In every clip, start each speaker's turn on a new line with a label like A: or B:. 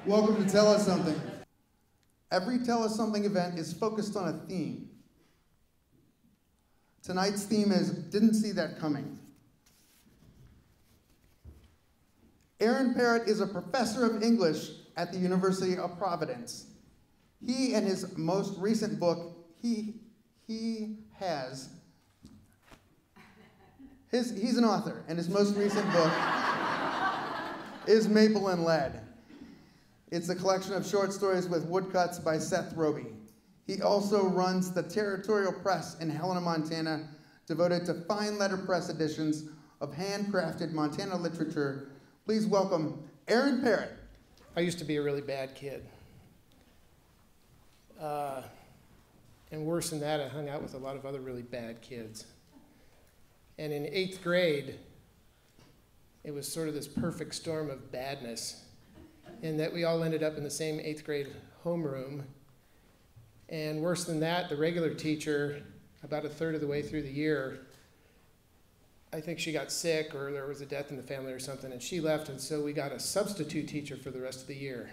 A: Welcome to Tell Us Something. Every Tell Us Something event is focused on a theme. Tonight's theme is Didn't See That Coming. Aaron Parrett is a professor of English at the University of Providence. He and his most recent book, he's an author, and his most recent book is Maple and Lead. It's a collection of short stories with woodcuts by Seth Roby. He also runs the Territorial Press in Helena, Montana, devoted to fine letterpress editions of handcrafted Montana literature. Please welcome Aaron Parrett.
B: I used to be a really bad kid. And worse than that, I hung out with a lot of other really bad kids. And in 8th grade, it was sort of this perfect storm of badness, in that we all ended up in the same 8th grade homeroom. And worse than that, the regular teacher, about a third of the way through the year, I think she got sick or there was a death in the family or something, and she left, and so we got a substitute teacher for the rest of the year.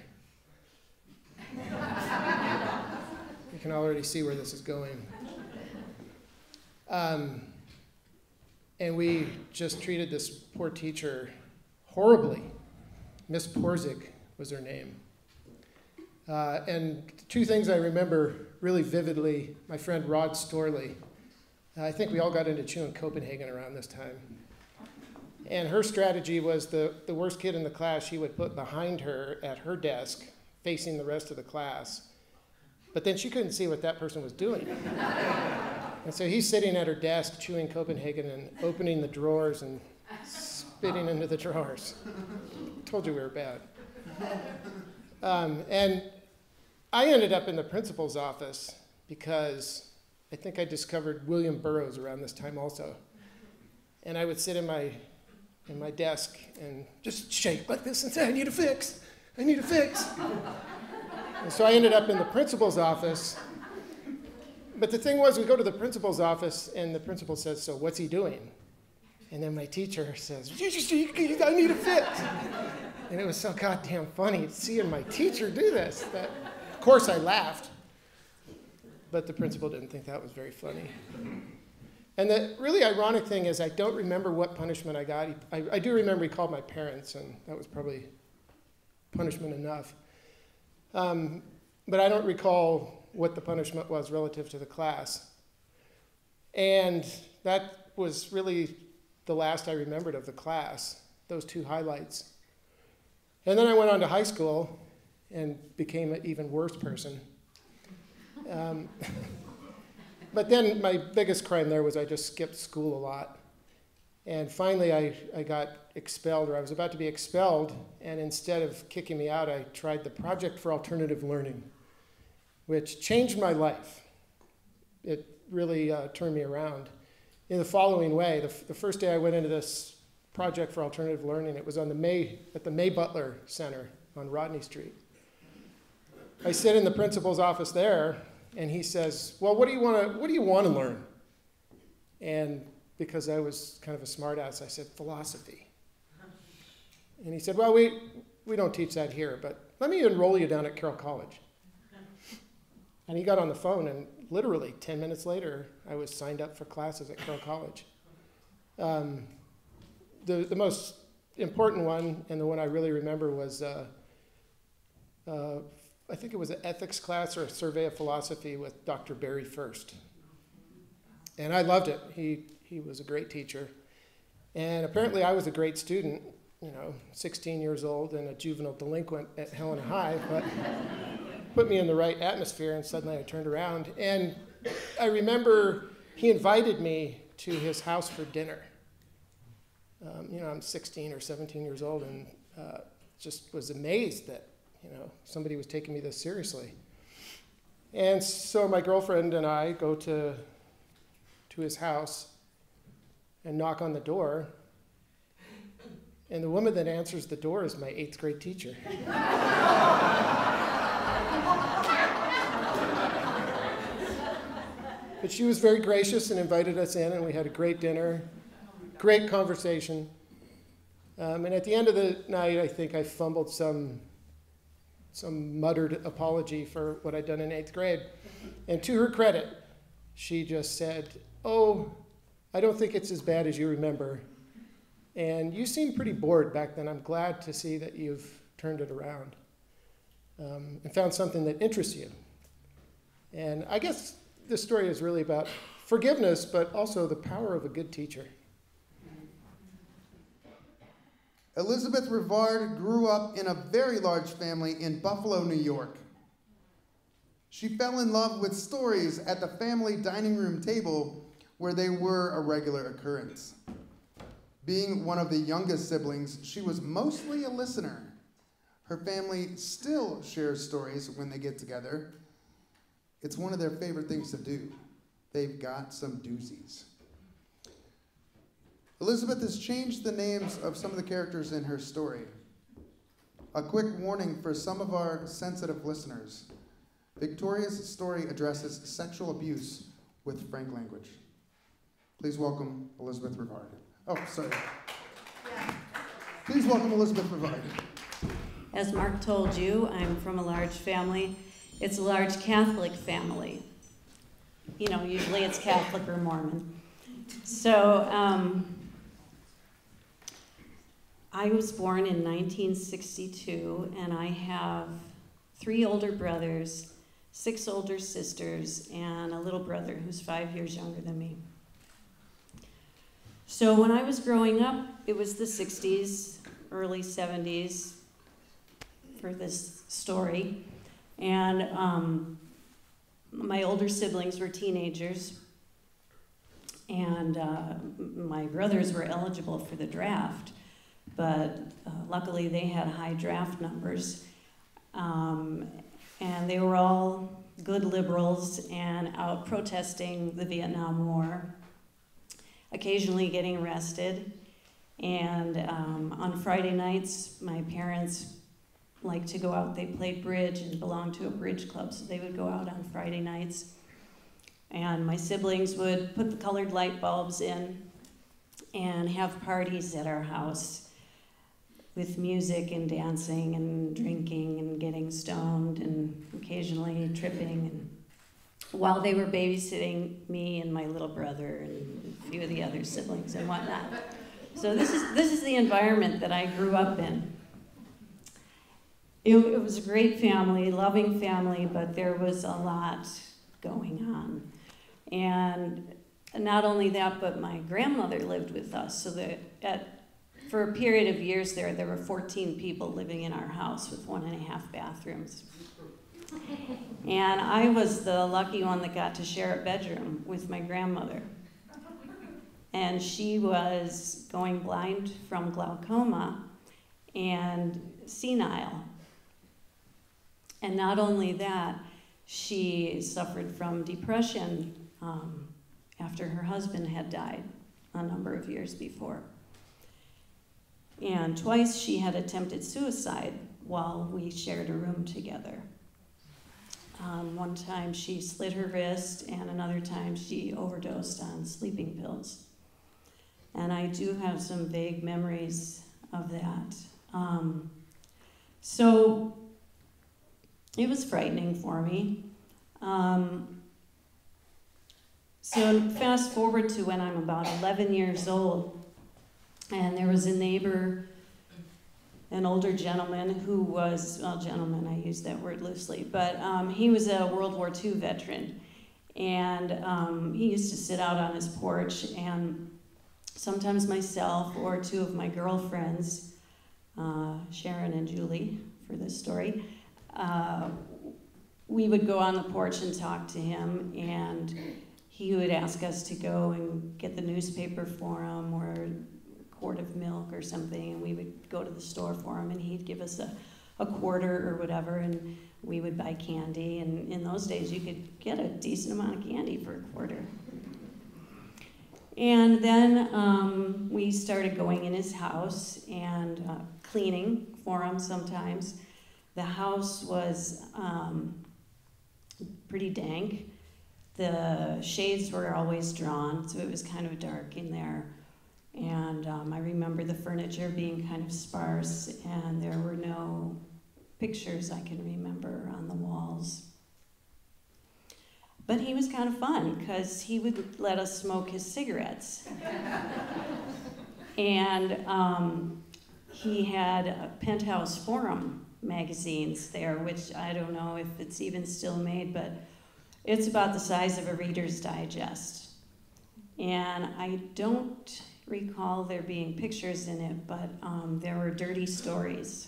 B: You can already see where this is going. And we just treated this poor teacher horribly. Miss Porzik was her name. And two things I remember really vividly, my friend Rod Storley. I think we all got into chewing Copenhagen around this time. And her strategy was the worst kid in the class she would put behind her at her desk, facing the rest of the class. But then she couldn't see what that person was doing. And so he's sitting at her desk chewing Copenhagen and opening the drawers and spitting into the drawers. Told you we were bad. And I ended up in the principal's office because I think I discovered William Burroughs around this time also. And I would sit in my desk and just shake like this and say, I need a fix. I need a fix. And so I ended up in the principal's office. But the thing was, we go to the principal's office, and the principal says, so what's he doing? And then my teacher says, I need a fix. And it was so goddamn funny seeing my teacher do this. That, of course, I laughed. But the principal didn't think that was very funny. And the really ironic thing is I don't remember what punishment I got. I do remember he called my parents, and that was probably punishment enough. But I don't recall what the punishment was relative to the class. And that was really the last I remembered of the class, those two highlights. And then I went on to high school and became an even worse person. But then my biggest crime there was I just skipped school a lot. And finally I got expelled, or I was about to be expelled, and instead of kicking me out, I tried the Project for Alternative Learning, which changed my life. It really turned me around in the following way. The first day I went into this Project for Alternative Learning, it was on at the May Butler Center on Rodney Street. I sit in the principal's office there, and he says, well, what do you want to learn? And because I was kind of a smartass, I said, philosophy. And he said, well, we don't teach that here, but let me enroll you down at Carroll College. And he got on the phone, and literally 10 minutes later, I was signed up for classes at Carroll College. The most important one, and the one I really remember, was I think it was an ethics class or a survey of philosophy with Dr. Barry First. And I loved it. He was a great teacher. And apparently I was a great student, 16 years old and a juvenile delinquent at Helena High, but put me in the right atmosphere, and suddenly I turned around. And I remember he invited me to his house for dinner. I'm 16 or 17 years old, and just was amazed that, somebody was taking me this seriously. And so my girlfriend and I go to his house and knock on the door, and the woman that answers the door is my 8th grade teacher. But she was very gracious and invited us in, and we had a great dinner, great conversation. And at the end of the night, I think I fumbled some some muttered apology for what I'd done in 8th grade. And to her credit, she just said, "Oh, I don't think it's as bad as you remember. And you seemed pretty bored back then. I'm glad to see that you've turned it around and found something that interests you." And I guess this story is really about forgiveness, but also the power of a good teacher.
A: Elizabeth Rivard grew up in a very large family in Buffalo, New York. She fell in love with stories at the family dining room table where they were a regular occurrence. Being one of the youngest siblings, she was mostly a listener. Her family still shares stories when they get together. It's one of their favorite things to do. They've got some doozies. Elizabeth has changed the names of some of the characters in her story. A quick warning for some of our sensitive listeners. Victoria's story addresses sexual abuse with frank language. Please welcome Elizabeth Rivard. Oh, sorry. Yeah. Please welcome Elizabeth Rivard.
C: As Mark told you, I'm from a large family. It's a large Catholic family. You know, usually it's Catholic or Mormon. So I was born in 1962, and I have 3 older brothers, 6 older sisters, and a little brother who's 5 years younger than me. So when I was growing up, it was the 60s, early 70s for this story. And my older siblings were teenagers, and my brothers were eligible for the draft, but luckily they had high draft numbers. And they were all good liberals and out protesting the Vietnam War, occasionally getting arrested. And on Friday nights, my parents liked to go out. They played bridge and belonged to a bridge club, so they would go out on Friday nights. And my siblings would put the colored light bulbs in and have parties at our house with music and dancing and drinking and getting stoned and occasionally tripping, and while they were babysitting me and my little brother and a few of the other siblings and whatnot. So this is the environment that I grew up in. It was a great family, loving family, but there was a lot going on. And not only that, but my grandmother lived with us, so that for a period of years there were 14 people living in our house with 1.5 bathrooms. And I was the lucky one that got to share a bedroom with my grandmother. And she was going blind from glaucoma and senile. And not only that, she suffered from depression after her husband had died a number of years before. And twice she had attempted suicide while we shared a room together. One time she slit her wrist, and another time she overdosed on sleeping pills. And I do have some vague memories of that. So it was frightening for me. So fast forward to when I'm about 11 years old, and there was a neighbor, an older gentleman who was, well, gentleman, I use that word loosely, but he was a World War II veteran. And he used to sit out on his porch, and sometimes myself or 2 of my girlfriends, Sharon and Julie for this story, we would go on the porch and talk to him, and he would ask us to go and get the newspaper for him or a quart of milk or something, and we would go to the store for him, and he'd give us a quarter or whatever, and we would buy candy. And in those days, you could get a decent amount of candy for a quarter. And then we started going in his house and cleaning for him sometimes. The house was pretty dank. The shades were always drawn, so it was kind of dark in there. And I remember the furniture being kind of sparse, and there were no pictures I can remember on the walls. But he was kind of fun because he would let us smoke his cigarettes. And he had Penthouse Forum magazines there, which I don't know if it's even still made, but it's about the size of a Reader's Digest. And I don't recall there being pictures in it, but there were dirty stories.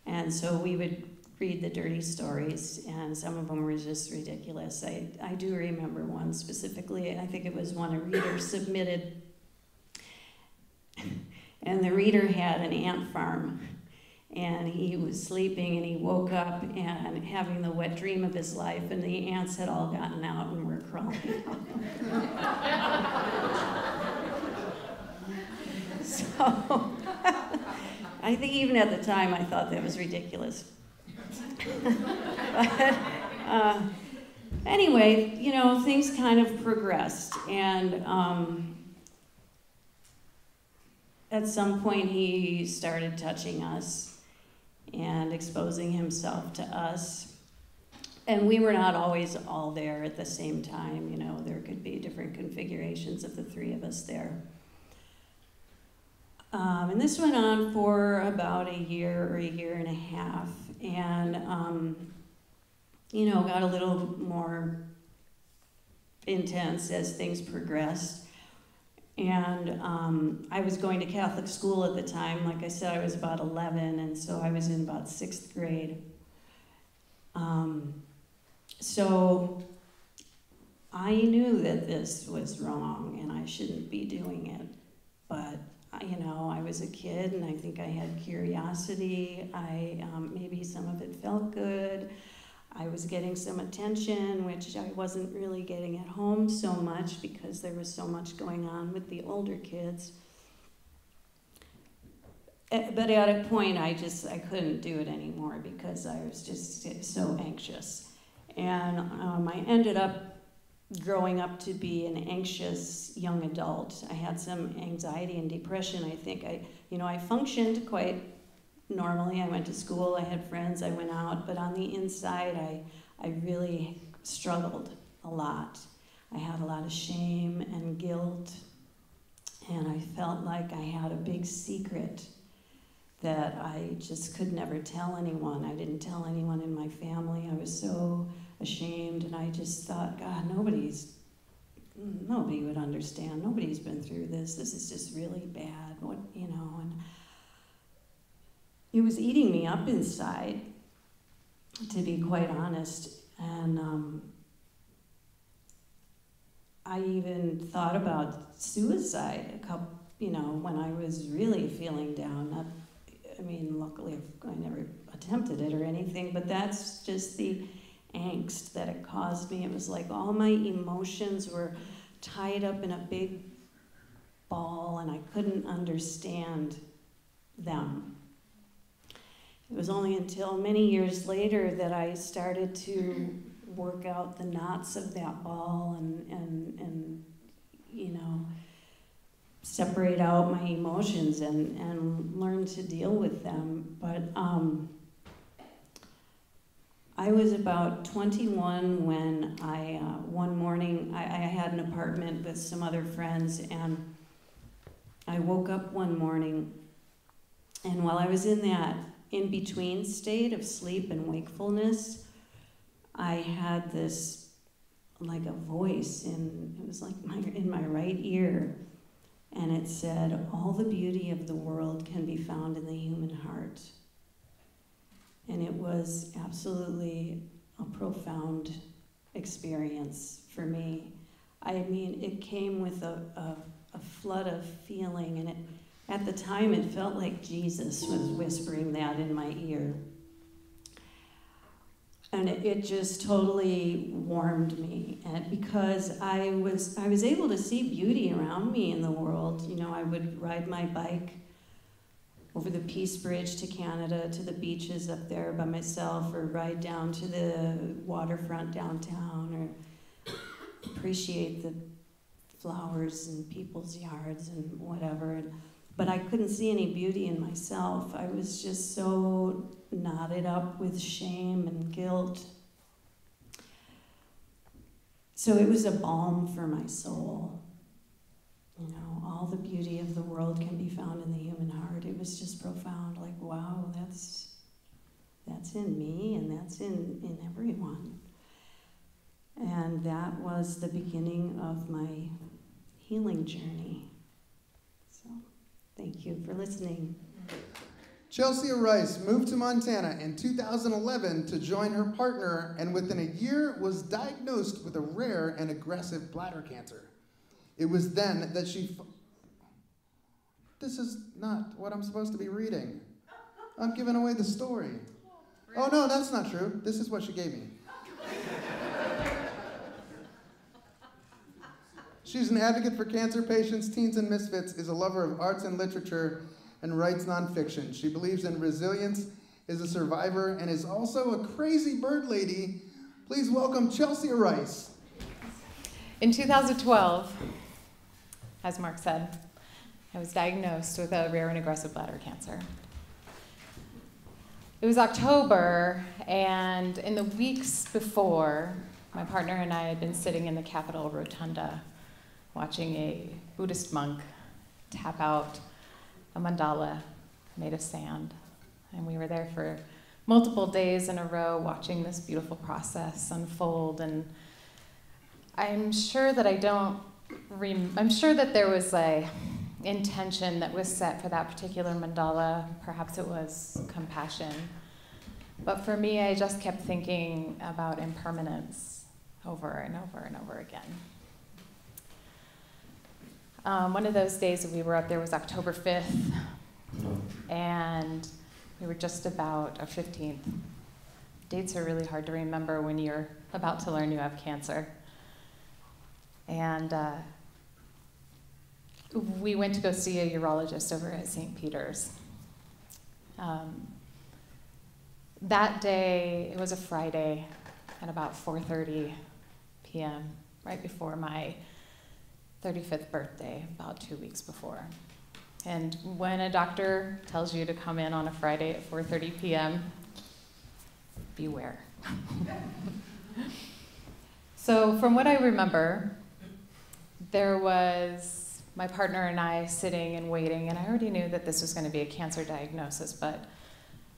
C: And so we would read the dirty stories, and some of them were just ridiculous. I do remember one specifically. I think it was one a reader submitted. And the reader had an ant farm, and he was sleeping, and he woke up and having the wet dream of his life, and the ants had all gotten out and were crawling out. So I think even at the time I thought that was ridiculous. But anyway, you know, things kind of progressed, and at some point he started touching us and exposing himself to us. And we were not always all there at the same time, you know, there could be different configurations of the three of us there. And this went on for about a year or a year and a half, and you know, got a little more intense as things progressed. And I was going to Catholic school at the time. Like I said, I was about 11, and so I was in about 6th grade. So I knew that this was wrong and I shouldn't be doing it. But, you know, I was a kid and I think I had curiosity. Maybe some of it felt good. I was getting some attention, which I wasn't really getting at home so much because there was so much going on with the older kids. But at a point, I couldn't do it anymore because I was just so anxious. And I ended up growing up to be an anxious young adult. I had some anxiety and depression. I think I functioned quite normally. I went to school, I had friends, I went out, but on the inside, I really struggled a lot. I had a lot of shame and guilt, and I felt like I had a big secret that I just could never tell anyone. I didn't tell anyone in my family. I was so ashamed, and I just thought, God, nobody would understand. Nobody's been through this. This is just really bad. And it was eating me up inside, to be quite honest. And I even thought about suicide when I was really feeling down. Luckily I never attempted it or anything, but that's just the angst that it caused me. It was like all my emotions were tied up in a big ball and I couldn't understand them. It was only until many years later that I started to work out the knots of that ball and separate out my emotions and learn to deal with them. But I was about 21 when one morning, I had an apartment with some other friends, and I woke up one morning, and while I was in that in-between state of sleep and wakefulness, I had this, like a voice, it was like in my right ear, and it said, "All the beauty of the world can be found in the human heart." And it was absolutely a profound experience for me. It came with a flood of feeling, and at the time it felt like Jesus was whispering that in my ear. And it just totally warmed me, and because I was able to see beauty around me in the world. I would ride my bike over the Peace Bridge to Canada, to the beaches up there by myself, or ride down to the waterfront downtown, or appreciate the flowers in people's yards and whatever. And but I couldn't see any beauty in myself. I was just so knotted up with shame and guilt. So it was a balm for my soul. You know, all the beauty of the world can be found in the human heart. It was just profound, like, wow, that's in me and that's in everyone. And that was the beginning of my healing journey. So, thank you for listening.
A: Chelsea Rice moved to Montana in 2011 to join her partner, and within a year was diagnosed with a rare and aggressive bladder cancer. It was then that she... This is not what I'm supposed to be reading. I'm giving away the story. Oh no, that's not true. This is what she gave me. She's an advocate for cancer patients, teens, and misfits, is a lover of arts and literature, and writes nonfiction. She believes in resilience, is a survivor, and is also a crazy bird lady. Please welcome Chelsea Rice.
D: In 2012, as Mark said, I was diagnosed with a rare and aggressive bladder cancer. It was October, and in the weeks before, my partner and I had been sitting in the Capitol Rotunda watching a Buddhist monk tap out a mandala made of sand. And we were there for multiple days in a row watching this beautiful process unfold. And I'm sure that I'm sure that there was a intention that was set for that particular mandala. Perhaps it was compassion. But for me, I just kept thinking about impermanence over and over and over again. One of those days that we were up there was October 5th, and we were just about our 15th. Dates are really hard to remember when you're about to learn you have cancer. And we went to go see a urologist over at St. Peter's. That day, it was a Friday at about 4:30 p.m., right before my 35th birthday, about 2 weeks before. And when a doctor tells you to come in on a Friday at 4:30 p.m., beware. So from what I remember, there was my partner and I sitting and waiting, and I already knew that this was going to be a cancer diagnosis, but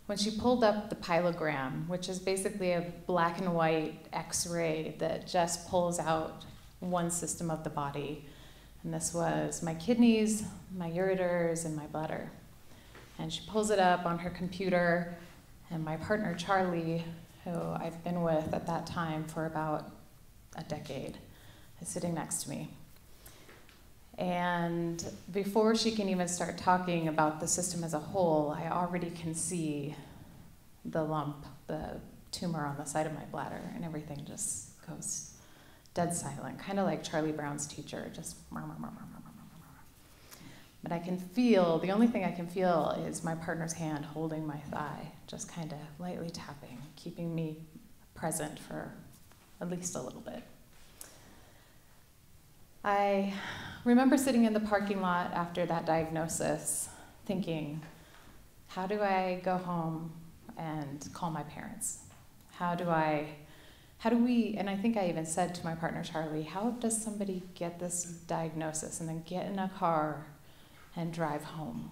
D: when she pulled up the pilogram, which is basically a black and white X-ray that just pulls out one system of the body, and this was my kidneys, my ureters, and my bladder. And she pulls it up on her computer, and my partner, Charlie, who I've been with at that time for about a decade, is sitting next to me. And before she can even start talking about the system as a whole, I already can see the lump, the tumor on the side of my bladder, and everything just goes dead silent, kind of like Charlie Brown's teacher, just murmur. But I can feel, the only thing I can feel is my partner's hand holding my thigh, just kind of lightly tapping, keeping me present for at least a little bit. I remember sitting in the parking lot after that diagnosis, thinking, how do I go home and call my parents? How do we, and I think I even said to my partner, Charlie, how does somebody get this diagnosis and then get in a car and drive home?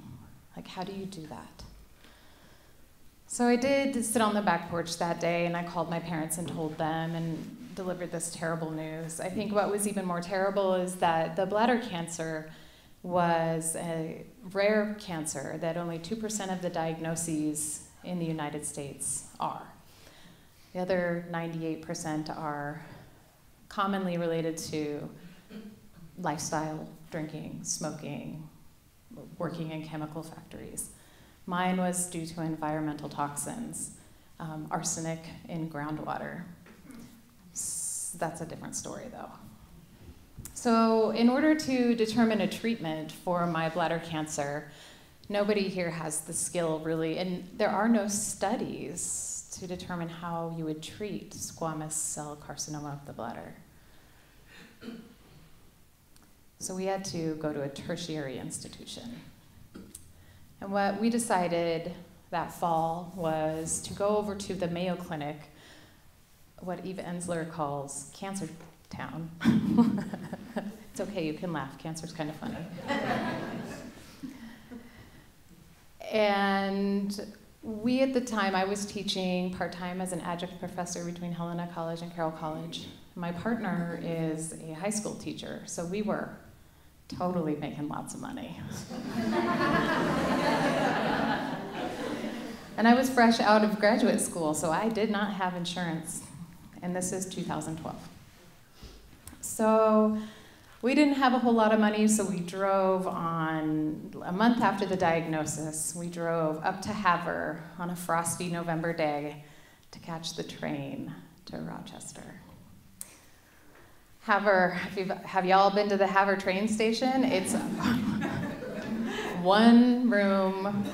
D: Like, how do you do that? So I did sit on the back porch that day, and I called my parents and told them and delivered this terrible news. I think what was even more terrible is that the bladder cancer was a rare cancer that only 2% of the diagnoses in the United States are. The other 98% are commonly related to lifestyle, drinking, smoking, working in chemical factories. Mine was due to environmental toxins, arsenic in groundwater. That's a different story, though. So in order to determine a treatment for my bladder cancer, nobody here has the skill, really, and there are no studies to determine how you would treat squamous cell carcinoma of the bladder. So we had to go to a tertiary institution. And what we decided that fall was to go over to the Mayo Clinic, what Eva Ensler calls Cancer Town. It's okay, you can laugh. Cancer's kind of funny. And we, at the time, I was teaching part-time as an adjunct professor between Helena College and Carroll College. My partner is a high school teacher, so we were totally making lots of money. And I was fresh out of graduate school, so I did not have insurance. And this is 2012. So we didn't have a whole lot of money, so we drove on, a month after the diagnosis, we drove up to Havre on a frosty November day to catch the train to Rochester. Havre, have y'all been to the Havre train station? It's one room.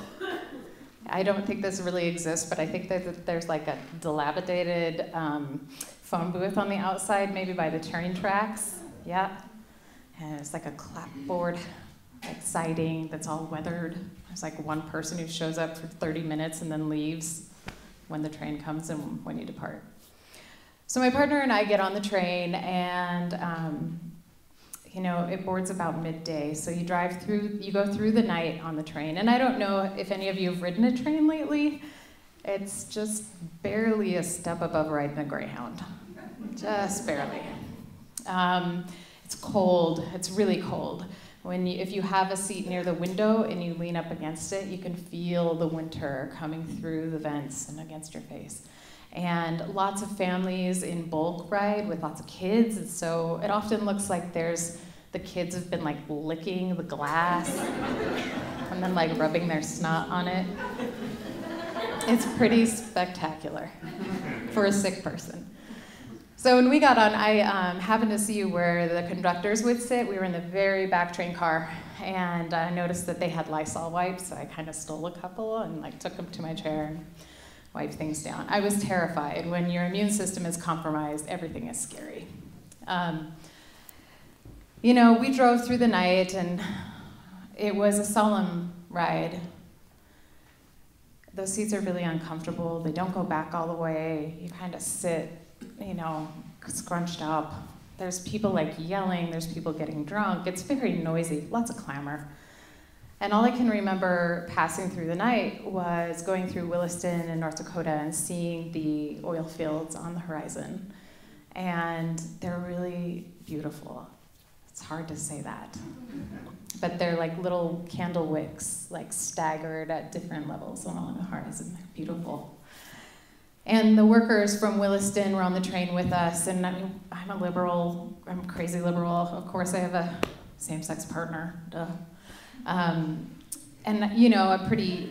D: I don't think this really exists, but I think that there's like a dilapidated phone booth on the outside, maybe by the train tracks. Yeah. And it's like a clapboard, like siding that's all weathered. There's like one person who shows up for 30 minutes and then leaves when the train comes and when you depart. So my partner and I get on the train, and it boards about midday. So you go through the night on the train. And I don't know if any of you have ridden a train lately. It's just barely a step above riding a Greyhound, just barely. It's cold, it's really cold. If you have a seat near the window and you lean up against it, you can feel the winter coming through the vents and against your face. And lots of families in bulk ride with lots of kids, and so it often looks like the kids have been like licking the glass and then like rubbing their snot on it. It's pretty spectacular for a sick person. So when we got on, I happened to see where the conductors would sit. We were in the very back train car, and I noticed that they had Lysol wipes, so I kind of stole a couple and like took them to my chair and wiped things down. I was terrified. When your immune system is compromised, everything is scary. We drove through the night, and it was a solemn ride. Those seats are really uncomfortable. They don't go back all the way. You kind of sit, scrunched up. There's people like yelling, there's people getting drunk. It's very noisy, lots of clamor. And all I can remember passing through the night was going through Williston in North Dakota and seeing the oil fields on the horizon. And they're really beautiful. It's hard to say that. But they're like little candle wicks, like staggered at different levels along the horizon. They're beautiful. And the workers from Williston were on the train with us, and I'm a liberal, I'm a crazy liberal. Of course I have a same-sex partner, duh. I'm pretty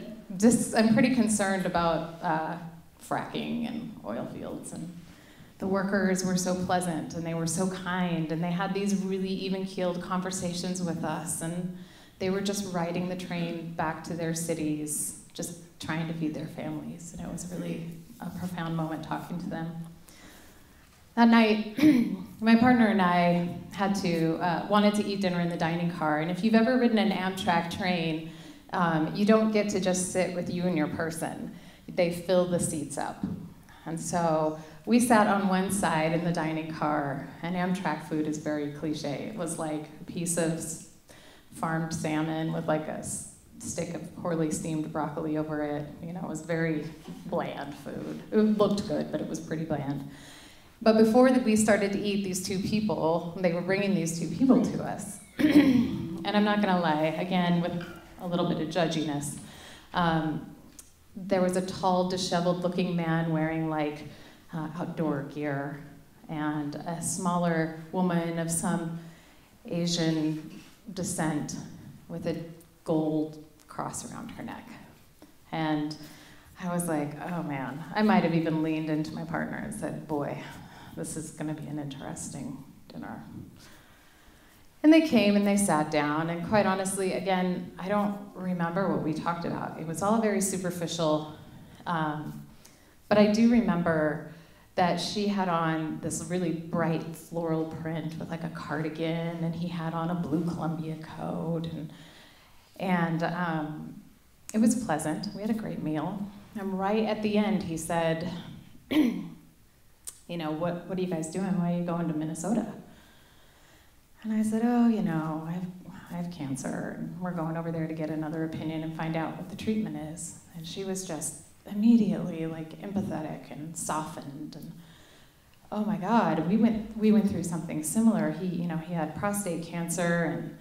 D: concerned about fracking and oil fields, and the workers were so pleasant, and they were so kind, and they had these really even-keeled conversations with us, and they were just riding the train back to their cities, just trying to feed their families, and it was really a profound moment talking to them. That night, my partner and I wanted to eat dinner in the dining car, and if you've ever ridden an Amtrak train, you don't get to just sit with you and your person. They fill the seats up. And so we sat on one side in the dining car, and Amtrak food is very cliche. It was like a piece of farmed salmon with like a stick of poorly steamed broccoli over it. It was very bland food. It looked good, but it was pretty bland. But before we started to eat, they were bringing these two people to us. And I'm not gonna lie, again, with a little bit of judginess, there was a tall, disheveled-looking man wearing like outdoor gear, and a smaller woman of some Asian descent with a gold cross around her neck. And I was like, oh man. I might have even leaned into my partner and said, boy, this is gonna be an interesting dinner. And they came and they sat down, and quite honestly, again, I don't remember what we talked about. It was all very superficial, but I do remember that she had on this really bright floral print with like a cardigan, and he had on a blue Columbia coat, and it was pleasant. We had a great meal. And right at the end, he said, you know, what are you guys doing? Why are you going to Minnesota? And I said, oh, you know, I have cancer, and we're going over there to get another opinion and find out what the treatment is. And she was just immediately like empathetic and softened, and oh my God, we went through something similar. He had prostate cancer, and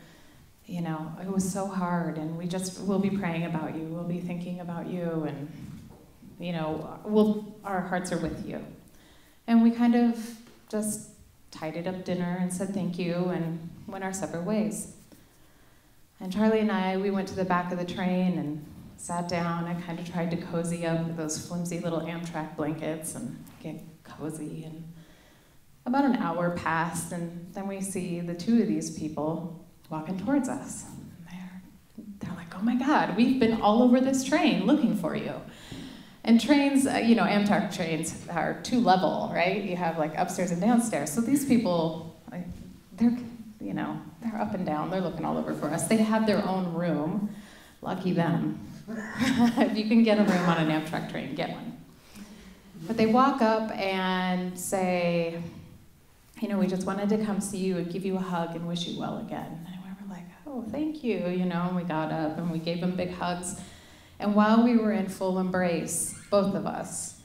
D: you know, it was so hard, and we'll be praying about you, we'll be thinking about you, and you know, our hearts are with you. And we kind of just tidied up dinner and said thank you and went our separate ways. And Charlie and I, we went to the back of the train and sat down and kind of tried to cozy up with those flimsy little Amtrak blankets and get cozy. And about an hour passed, and then we see the two of these people walking towards us. They're like, oh my God, we've been all over this train looking for you. And trains, you know, Amtrak trains are 2-level, right? You have like upstairs and downstairs. So these people, they're up and down. They're looking all over for us. They have their own room. Lucky them. If you can get a room on an Amtrak train, get one. But they walk up and say, you know, we just wanted to come see you and give you a hug and wish you well again. And we were like, oh, thank you, you know, and we got up and we gave them big hugs. And while we were in full embrace, both of us,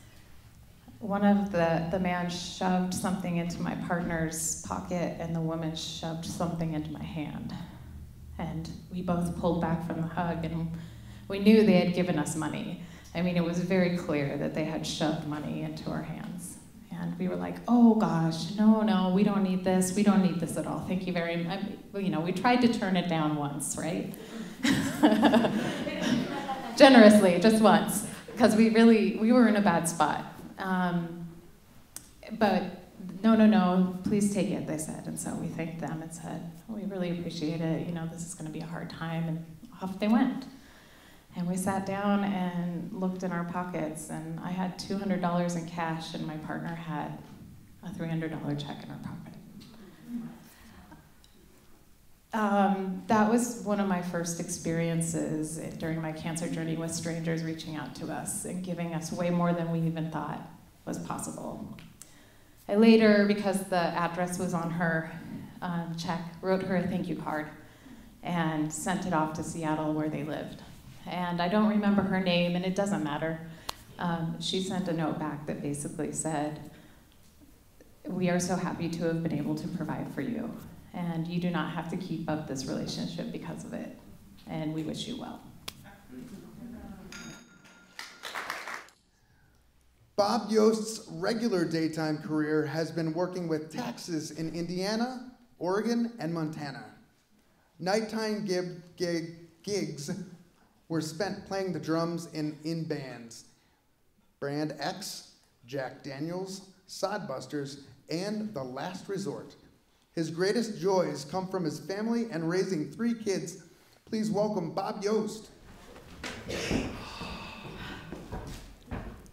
D: one of the man shoved something into my partner's pocket, and the woman shoved something into my hand. And we both pulled back from the hug, and we knew they had given us money. I mean, it was very clear that they had shoved money into our hands. And we were like, oh gosh, no, we don't need this. We don't need this at all. Thank you very much. You know, we tried to turn it down once, right? Generously, just once, because we were in a bad spot. But no, please take it, they said. And so we thanked them and said, we really appreciate it. You know, this is going to be a hard time. And off they went. And we sat down and looked in our pockets, and I had $200 in cash, and my partner had a $300 check in her pocket. That was one of my first experiences during my cancer journey with strangers reaching out to us and giving us way more than we even thought was possible. I later, because the address was on her check, wrote her a thank you card and sent it off to Seattle where they lived. And I don't remember her name, and it doesn't matter. She sent a note back that basically said, we are so happy to have been able to provide for you, and you do not have to keep up this relationship because of it, and we wish you well.
A: Bob Yost's regular daytime career has been working with taxes in Indiana, Oregon, and Montana. Nighttime gigs were spent playing the drums in bands. Brand X, Jack Daniels, Sodbusters, and The Last Resort. His greatest joys come from his family and raising 3 kids. Please welcome Bob Yost.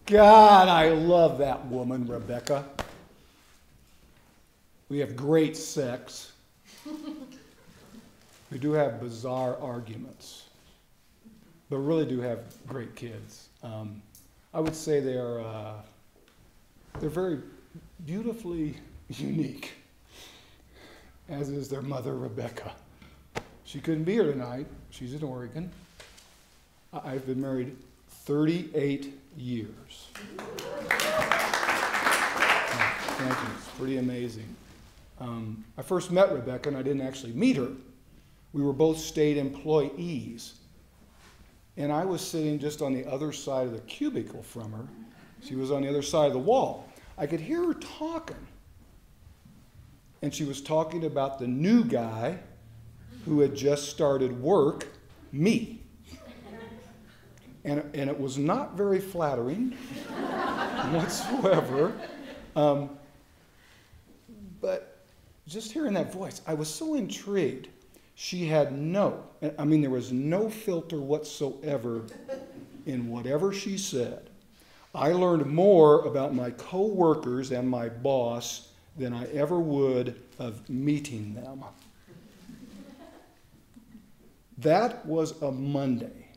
E: God, I love that woman, Rebecca. We have great sex. We do have bizarre arguments, but really do have great kids. I would say they're very beautifully unique, as is their mother, Rebecca. She couldn't be here tonight. She's in Oregon. I've been married 38 years. Thank you. It's pretty amazing. I first met Rebecca, and I didn't actually meet her. We were both state employees. And I was sitting just on the other side of the cubicle from her. She was on the other side of the wall. I could hear her talking. And she was talking about the new guy who had just started work, me. And it was not very flattering whatsoever. But just hearing that voice, I was so intrigued. She had there was no filter whatsoever in whatever she said. I learned more about my co-workers and my boss than I ever would of meeting them. That was a Monday.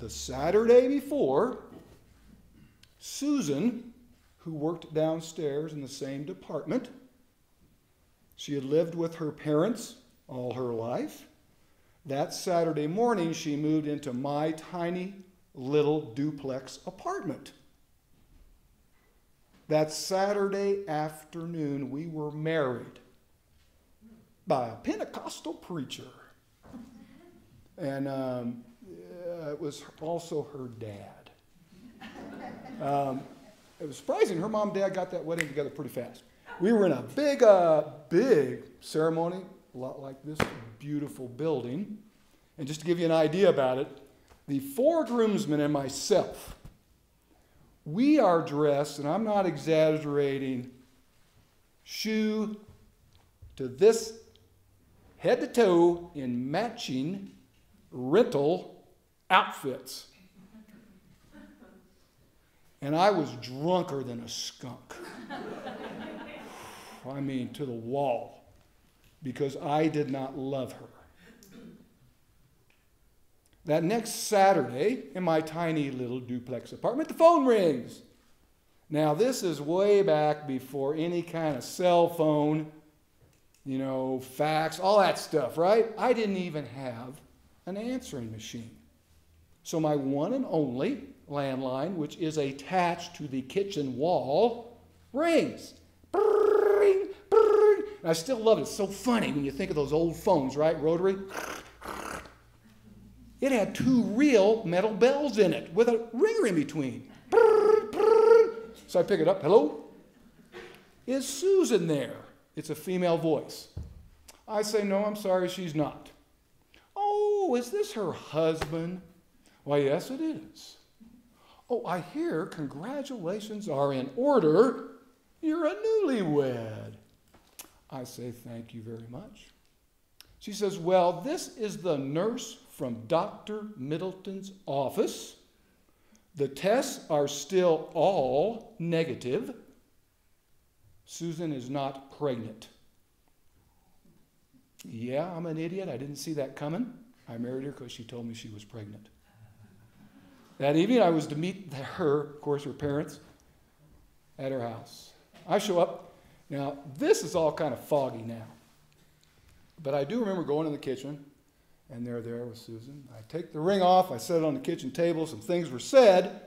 E: The Saturday before, Susan, who worked downstairs in the same department, she had lived with her parents all her life. That Saturday morning, she moved into my tiny little duplex apartment. That Saturday afternoon, we were married by a Pentecostal preacher. And it was also her dad. It was surprising. Her mom and dad got that wedding together pretty fast. We were in a big ceremony, a lot like this beautiful building. And just to give you an idea about it, the 4 groomsmen and myself, we are dressed, and I'm not exaggerating, shoe to this, head to toe, in matching rental outfits. And I was drunker than a skunk. I mean, to the wall, because I did not love her. That next Saturday, in my tiny little duplex apartment, the phone rings. Now, this is way back before any kind of cell phone, fax, all that stuff, right? I didn't even have an answering machine. So my one and only landline, which is attached to the kitchen wall, rings. Brrring, brrring. And I still love it. It's so funny when you think of those old phones, right? Rotary. It had 2 real metal bells in it with a ringer in between. Brrr, brrr. So I pick it up. Hello? Is Susan there? It's a female voice. I say, no, I'm sorry, she's not. Oh, is this her husband? Why, yes, it is. Oh, I hear congratulations are in order. You're a newlywed. I say, thank you very much. She says, well, this is the nurse from Dr. Middleton's office. The tests are still all negative. Susan is not pregnant. Yeah, I'm an idiot. I didn't see that coming. I married her because she told me she was pregnant. That evening, I was to meet her, of course, her parents, at her house. I show up. Now, this is all kind of foggy now. But I do remember going in the kitchen, and they're there with Susan. I take the ring off. I set it on the kitchen table. Some things were said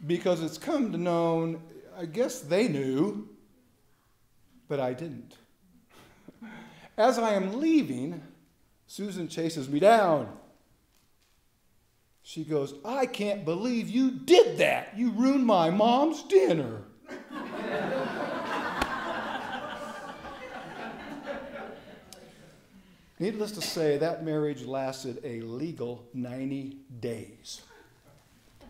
E: because it's come to known, I guess they knew, but I didn't. As I am leaving, Susan chases me down. She goes, I can't believe you did that. You ruined my mom's dinner. Needless to say, that marriage lasted a legal 90 days.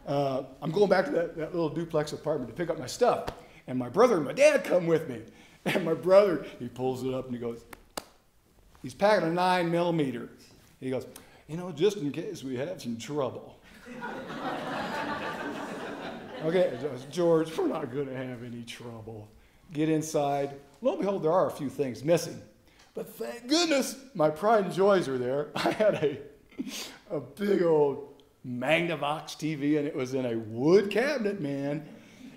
E: I'm going back to that little duplex apartment to pick up my stuff. And my brother and my dad come with me. And my brother, he pulls it up and he goes, he's packing a 9mm. He goes, just in case we have some trouble. Okay, George, we're not going to have any trouble. Get inside. Lo and behold, there are a few things missing. But thank goodness my pride and joys are there. I had a big old Magnavox TV, and it was in a wood cabinet, man.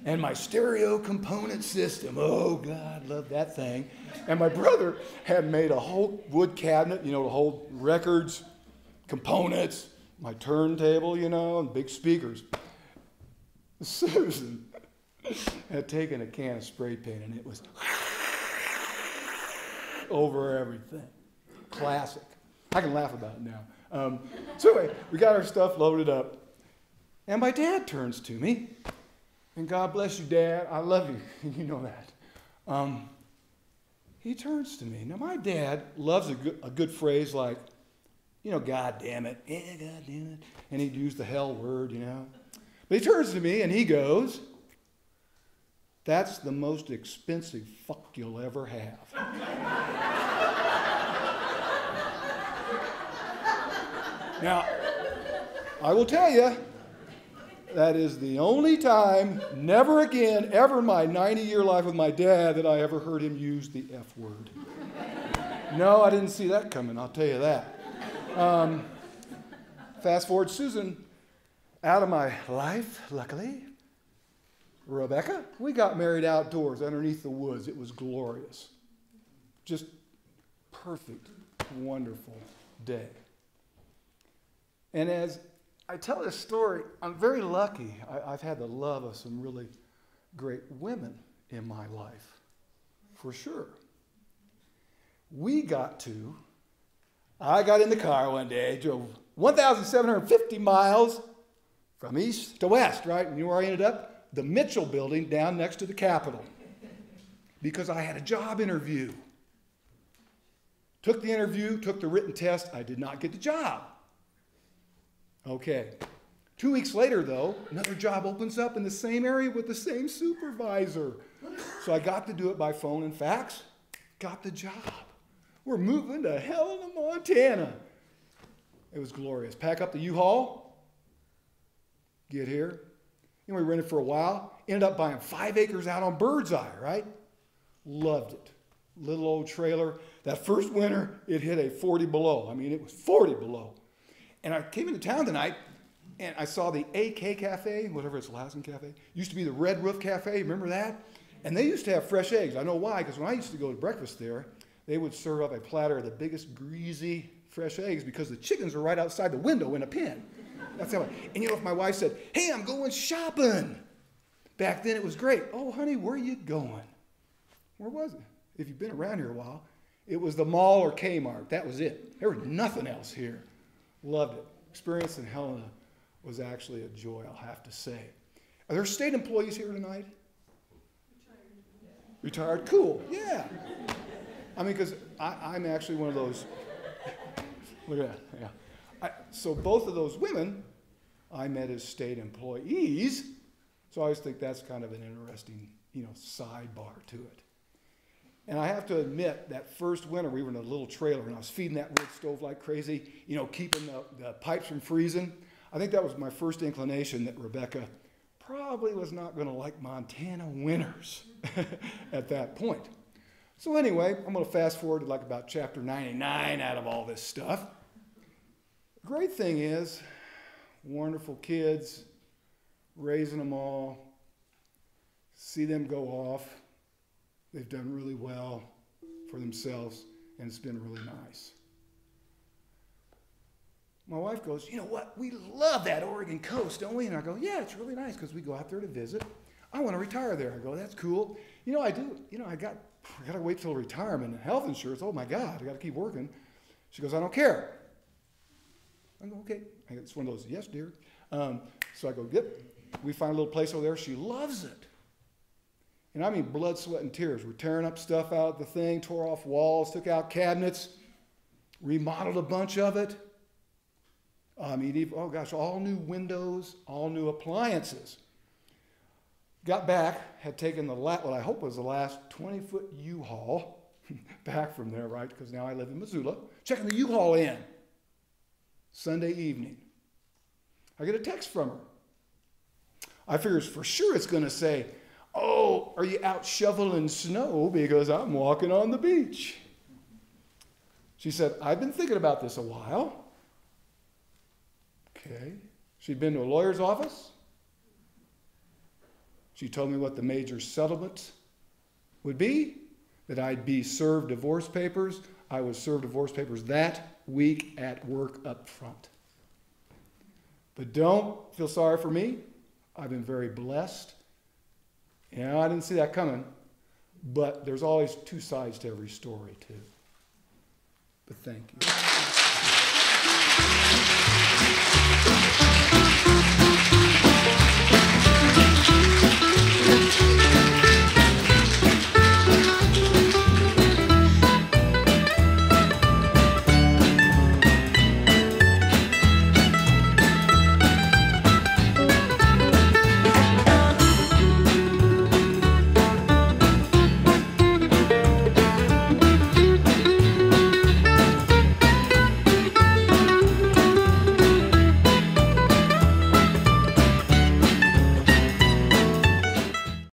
E: And my stereo component system. Oh, God, love that thing. And my brother had made a whole wood cabinet, to hold records, components, my turntable, and big speakers. Susan had taken a can of spray paint, and it was over everything. Classic. I can laugh about it now. So anyway, we got our stuff loaded up. And my dad turns to me. And God bless you, Dad. I love you. You know that. He turns to me. Now, my dad loves a good phrase like, God damn it. Yeah, God damn it. And he'd use the hell word, But he turns to me and he goes, that's the most expensive fuck you'll ever have. Now, I will tell you, that is the only time, never again, ever in my 90-year life with my dad, that I ever heard him use the F word. No, I didn't see that coming, I'll tell you that. Fast forward, Susan out of my life, luckily. Rebecca, we got married outdoors underneath the woods. It was glorious. Just perfect, wonderful day. And as I tell this story, I'm very lucky. I've had the love of some really great women in my life, for sure. I got in the car one day, drove 1,750 miles from east to west, right? And you know where I ended up? The Mitchell building down next to the Capitol. Because I had a job interview. Took the interview, took the written test. I did not get the job. Okay. 2 weeks later, though, another job opens up in the same area with the same supervisor. So I got to do it by phone and fax. Got the job. We're moving to Helena, Montana. It was glorious. Pack up the U-Haul. Get here. You know, we rented for a while. Ended up buying 5 acres out on Birdseye, right? Loved it. Little old trailer. That first winter, it hit a 40 below. I mean, it was 40 below. And I came into town tonight, and I saw the AK Cafe, whatever it's, Lassen Cafe. Used to be the Red Roof Cafe. Remember that? And they used to have fresh eggs. I know why, because when I used to go to breakfast there, they would serve up a platter of the biggest, greasy, fresh eggs because the chickens were right outside the window in a pen. That's how. And you know, if my wife said, "Hey, I'm going shopping," back then it was great. "Oh, honey, where are you going?" Where was it? If you've been around here a while, it was the mall or Kmart. That was it. There was nothing else here. Loved it. Experience in Helena was actually a joy, I'll have to say. Are there state employees here tonight? Retired? Cool. Yeah. I mean, because I'm actually one of those. Look at that. Yeah. So both of those women I met as state employees. So I always think that's kind of an interesting, sidebar to it. And I have to admit, that first winter we were in a little trailer and I was feeding that wood stove like crazy, keeping the pipes from freezing. I think that was my first inclination that Rebecca probably was not going to like Montana winters at that point. So anyway, I'm going to fast forward to like about chapter 99 out of all this stuff. The great thing is, wonderful kids, raising them all, see them go off. They've done really well for themselves, and it's been really nice. My wife goes, "You know what? We love that Oregon coast, don't we?" And I go, "Yeah, it's really nice because we go out there to visit. I want to retire there." I go, "That's cool." I do. I got to wait till retirement and health insurance. Oh my God, I got to keep working. She goes, "I don't care." I go, "Okay." It's one of those, "Yes, dear." So I go, "Yep." We find a little place over there. She loves it. And I mean blood, sweat, and tears. We're tearing up stuff out of the thing, tore off walls, took out cabinets, remodeled a bunch of it. All new windows, all new appliances. Got back, had taken what I hope was the last 20-foot U-Haul back from there, right? Because now I live in Missoula. Checking the U-Haul in. Sunday evening. I get a text from her. I figure for sure it's going to say, "Oh, are you out shoveling snow? Because I'm walking on the beach." She said, "I've been thinking about this a while." Okay. She'd been to a lawyer's office. She told me what the major settlement would be, that I'd be served divorce papers. I was served divorce papers that week at work up front. But don't feel sorry for me. I've been very blessed. I didn't see that coming, but there's always two sides to every story, too. But thank you.